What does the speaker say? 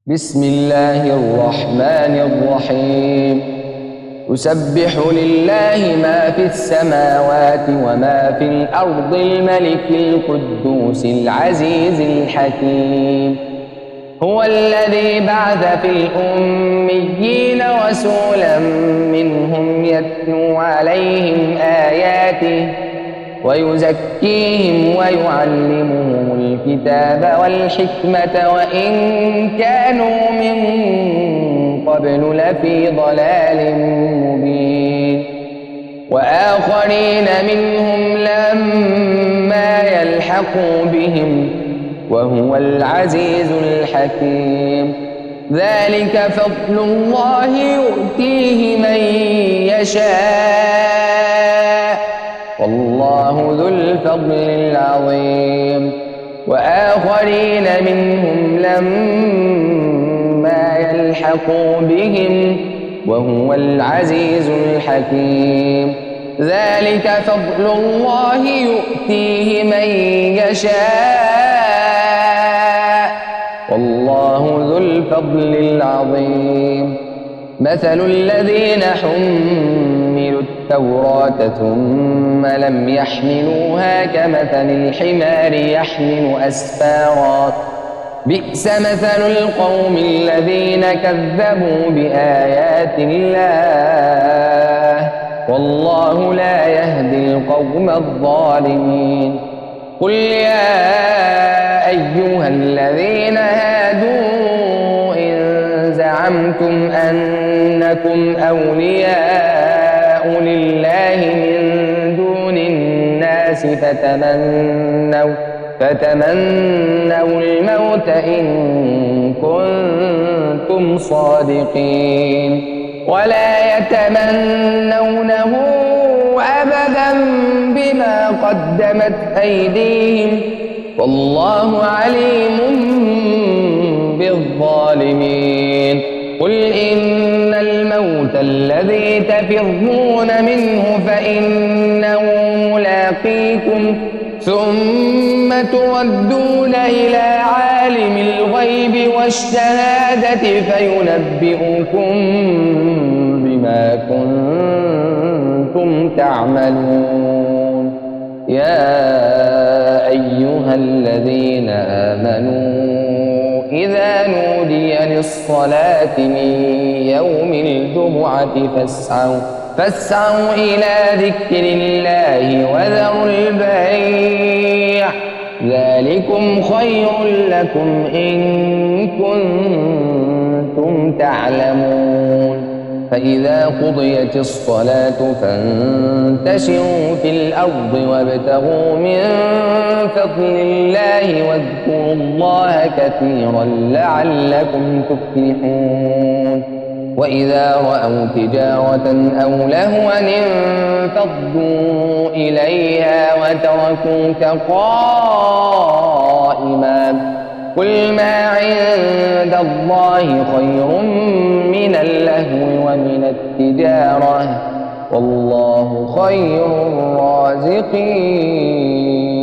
بسم الله الرحمن الرحيم يسبح لله ما في السماوات وما في الأرض الملك القدوس العزيز الحكيم هو الذي بعث في الأميين رسولا منهم يتلو عليهم آياته ويزكيهم ويعلمهم الكتاب والحكمة وإن كانوا من قبل لفي ضلال مبين وآخرين منهم لما يلحقوا بهم وهو العزيز الحكيم ذلك فضل الله يؤتيه من يشاء والله ذو الفضل العظيم وآخرين منهم لما يلحقوا بهم وهو العزيز الحكيم ذلك فضل الله يؤتيه من يشاء والله ذو الفضل العظيم مثل الذين حملوا التوراة ثم لم يحملوها كمثل الحمار يحمل أسفارا بئس مثل القوم الذين كذبوا بآيات الله والله لا يهدي القوم الظالمين قل يا أيها الذين هادوا إن زعمتم أنكم أولياء لله من دون الناس فتمنوا الموت إن كنتم صادقين ولا يتمنونه أبدا بما قدمت أيديهم والله عليم بالظالمين قل إن الموت الذي تفرون منه فإنه ملاقيكم ثم تردون إلى عالم الغيب والشهادة فينبئكم بما كنتم تعملون يا أيها الذين آمنوا إذا نودي للصلاة من يوم الجمعة فاسعوا إلى ذكر الله وذروا البيع ذلكم خير لكم إن كنتم تعلمون فإذا قضيت الصلاة فانتشروا في الأرض وابتغوا من فضل الله واذكروا الله كثيرا لعلكم تفلحون وإذا رأوا تجارة أو لهوا انفضوا إليها وتركوك قائما قل ما عند الله خير من اللهو ومن التجارة والله خير الرازقين